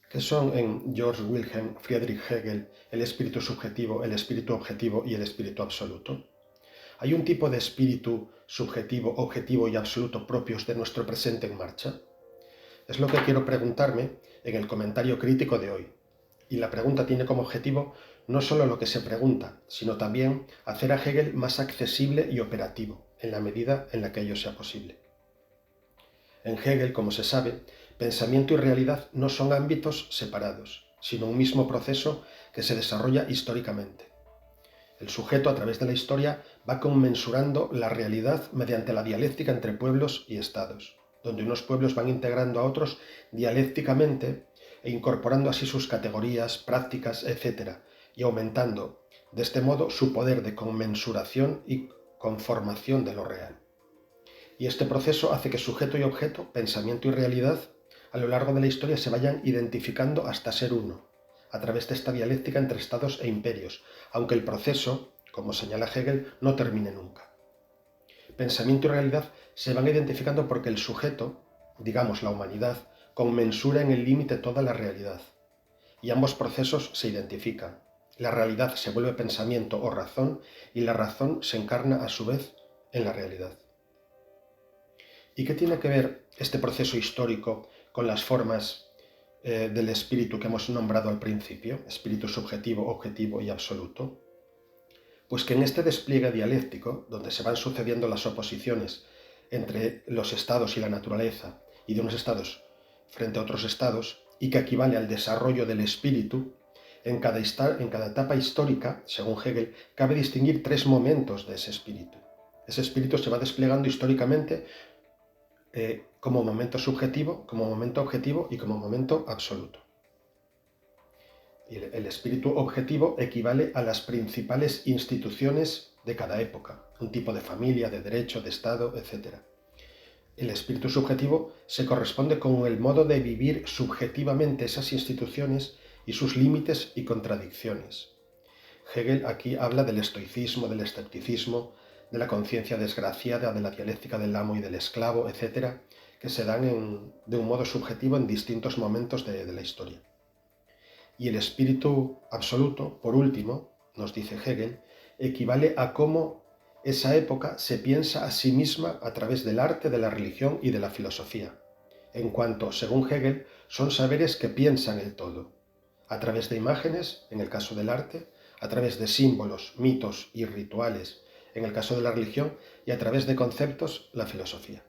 ¿Qué son en Georg Wilhelm Friedrich Hegel el espíritu subjetivo, el espíritu objetivo y el espíritu absoluto? ¿Hay un tipo de espíritu subjetivo, objetivo y absoluto propios de nuestro presente en marcha? Es lo que quiero preguntarme en el comentario crítico de hoy. Y la pregunta tiene como objetivo no solo lo que se pregunta, sino también hacer a Hegel más accesible y operativo, en la medida en la que ello sea posible. En Hegel, como se sabe, pensamiento y realidad no son ámbitos separados, sino un mismo proceso que se desarrolla históricamente. El sujeto, a través de la historia, va conmensurando la realidad mediante la dialéctica entre pueblos y estados, donde unos pueblos van integrando a otros dialécticamente e incorporando así sus categorías, prácticas, etc., y aumentando, de este modo, su poder de conmensuración y conformación de lo real. Y este proceso hace que sujeto y objeto, pensamiento y realidad, a lo largo de la historia se vayan identificando hasta ser uno, a través de esta dialéctica entre estados e imperios, aunque el proceso, como señala Hegel, no termine nunca. Pensamiento y realidad se van identificando porque el sujeto, digamos la humanidad, conmensura en el límite toda la realidad, y ambos procesos se identifican. La realidad se vuelve pensamiento o razón, y la razón se encarna a su vez en la realidad. ¿Y qué tiene que ver este proceso histórico con las formas del espíritu que hemos nombrado al principio, espíritu subjetivo, objetivo y absoluto? Pues que en este despliegue dialéctico, donde se van sucediendo las oposiciones entre los estados y la naturaleza, y de unos estados frente a otros estados, y que equivale al desarrollo del espíritu, en cada etapa histórica, según Hegel, cabe distinguir tres momentos de ese espíritu. Ese espíritu se va desplegando históricamente como momento subjetivo, como momento objetivo y como momento absoluto. Y el espíritu objetivo equivale a las principales instituciones de cada época, un tipo de familia, de derecho, de Estado, etc. El espíritu subjetivo se corresponde con el modo de vivir subjetivamente esas instituciones y sus límites y contradicciones. Hegel aquí habla del estoicismo, del escepticismo, de la conciencia desgraciada, de la dialéctica del amo y del esclavo, etc., que se dan de un modo subjetivo en distintos momentos de la historia. Y el espíritu absoluto, por último, nos dice Hegel, equivale a cómo esa época se piensa a sí misma a través del arte, de la religión y de la filosofía, en cuanto, según Hegel, son saberes que piensan el todo, a través de imágenes, en el caso del arte, a través de símbolos, mitos y rituales, en el caso de la religión, y a través de conceptos, la filosofía.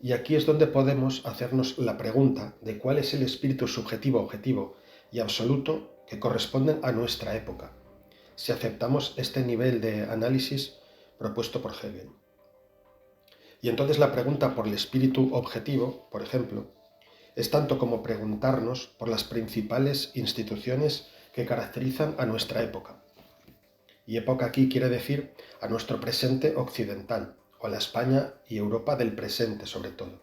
Y aquí es donde podemos hacernos la pregunta de cuál es el espíritu subjetivo, objetivo y absoluto que corresponden a nuestra época, si aceptamos este nivel de análisis propuesto por Hegel. Y entonces la pregunta por el espíritu objetivo, por ejemplo, es tanto como preguntarnos por las principales instituciones que caracterizan a nuestra época. Y época aquí quiere decir a nuestro presente occidental, o a la España y Europa del presente sobre todo.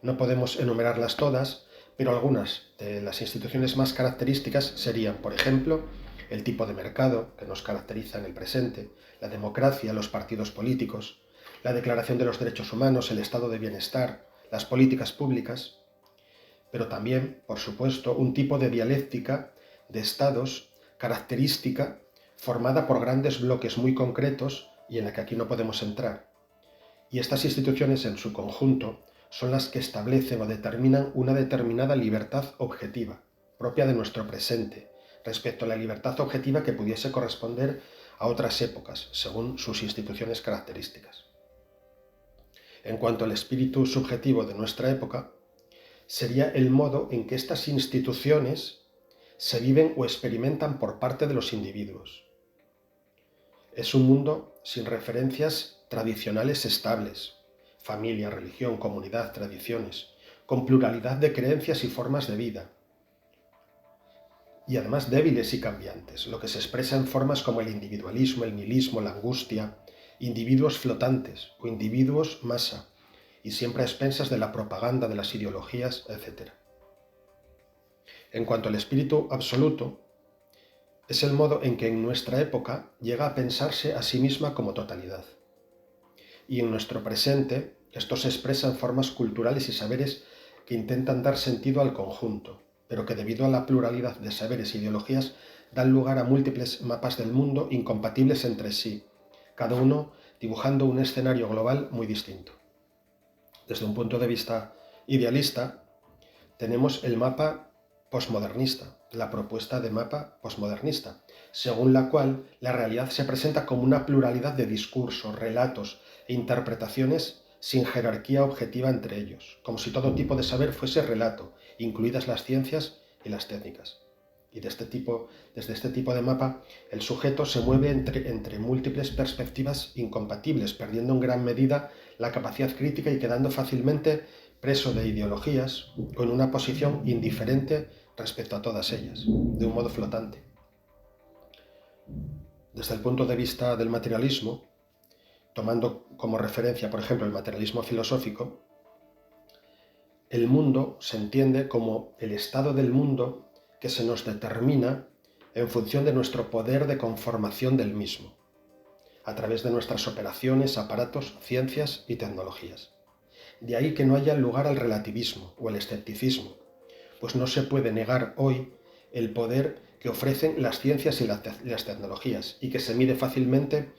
No podemos enumerarlas todas, pero algunas de las instituciones más características serían, por ejemplo, el tipo de mercado que nos caracteriza en el presente, la democracia, los partidos políticos, la Declaración de los Derechos Humanos, el estado de bienestar, las políticas públicas, pero también, por supuesto, un tipo de dialéctica de estados característica formada por grandes bloques muy concretos y en la que aquí no podemos entrar. Y estas instituciones en su conjunto son las que establecen o determinan una determinada libertad objetiva, propia de nuestro presente, respecto a la libertad objetiva que pudiese corresponder a otras épocas, según sus instituciones características. En cuanto al espíritu subjetivo de nuestra época, sería el modo en que estas instituciones se viven o experimentan por parte de los individuos. Es un mundo sin referencias tradicionales estables, familia, religión, comunidad, tradiciones, con pluralidad de creencias y formas de vida, y además débiles y cambiantes, lo que se expresa en formas como el individualismo, el nihilismo, la angustia, individuos flotantes o individuos masa, y siempre a expensas de la propaganda, de las ideologías, etc. En cuanto al espíritu absoluto, es el modo en que en nuestra época llega a pensarse a sí misma como totalidad. Y en nuestro presente, esto se expresa en formas culturales y saberes que intentan dar sentido al conjunto, pero que debido a la pluralidad de saberes e ideologías dan lugar a múltiples mapas del mundo incompatibles entre sí, cada uno dibujando un escenario global muy distinto. Desde un punto de vista idealista, tenemos el mapa posmodernista, la propuesta de mapa posmodernista, según la cual la realidad se presenta como una pluralidad de discursos, relatos e interpretaciones sin jerarquía objetiva entre ellos, como si todo tipo de saber fuese relato, incluidas las ciencias y las técnicas. Y desde este tipo de mapa, el sujeto se mueve entre múltiples perspectivas incompatibles, perdiendo en gran medida la capacidad crítica y quedando fácilmente preso de ideologías o en una posición indiferente respecto a todas ellas, de un modo flotante. Desde el punto de vista del materialismo, tomando como referencia, por ejemplo, el materialismo filosófico, el mundo se entiende como el estado del mundo que se nos determina en función de nuestro poder de conformación del mismo, a través de nuestras operaciones, aparatos, ciencias y tecnologías. De ahí que no haya lugar al relativismo o el escepticismo, pues no se puede negar hoy el poder que ofrecen las ciencias y las tecnologías y que se mide fácilmente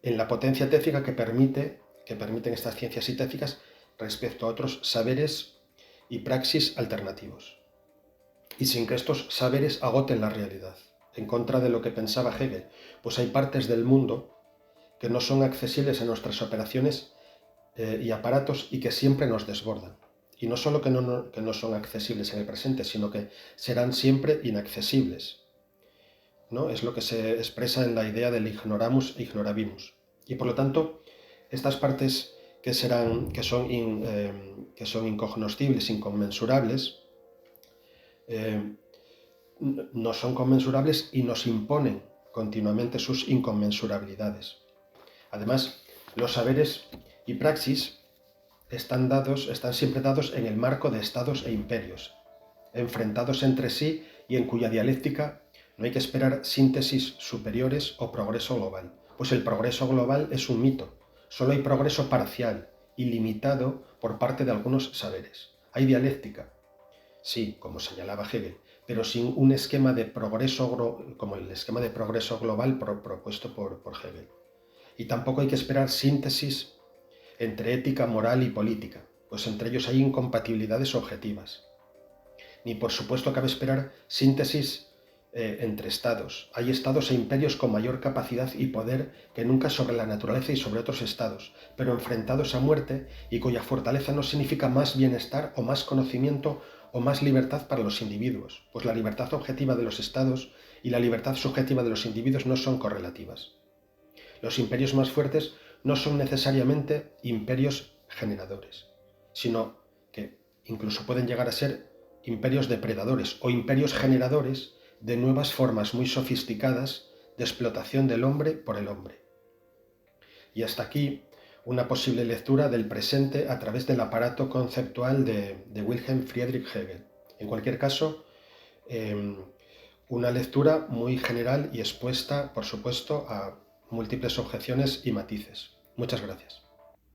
en la potencia técnica que permiten estas ciencias y técnicas respecto a otros saberes y praxis alternativos, y sin que estos saberes agoten la realidad, en contra de lo que pensaba Hegel, pues hay partes del mundo que no son accesibles a nuestras operaciones y aparatos y que siempre nos desbordan. Y no solo que no son accesibles en el presente, sino que serán siempre inaccesibles, ¿no? Es lo que se expresa en la idea del ignoramus e ignorabimus. Y por lo tanto, estas partes que son incognoscibles, inconmensurables, no son conmensurables y nos imponen continuamente sus inconmensurabilidades. Además, los saberes y praxis están siempre dados en el marco de estados e imperios, enfrentados entre sí y en cuya dialéctica no hay que esperar síntesis superiores o progreso global, pues el progreso global es un mito. Solo hay progreso parcial y limitado por parte de algunos saberes. Hay dialéctica, sí, como señalaba Hegel, pero sin un esquema de progreso como el esquema de progreso global propuesto por Hegel. Y tampoco hay que esperar síntesis entre ética, moral y política, pues entre ellos hay incompatibilidades objetivas. Ni por supuesto cabe esperar síntesis entre estados. Hay estados e imperios con mayor capacidad y poder que nunca sobre la naturaleza y sobre otros estados, pero enfrentados a muerte y cuya fortaleza no significa más bienestar o más conocimiento o más libertad para los individuos, pues la libertad objetiva de los estados y la libertad subjetiva de los individuos no son correlativas. Los imperios más fuertes no son necesariamente imperios generadores, sino que incluso pueden llegar a ser imperios depredadores o imperios generadores de nuevas formas muy sofisticadas de explotación del hombre por el hombre. Y hasta aquí una posible lectura del presente a través del aparato conceptual de Wilhelm Friedrich Hegel. En cualquier caso, una lectura muy general y expuesta, por supuesto, a múltiples objeciones y matices. Muchas gracias.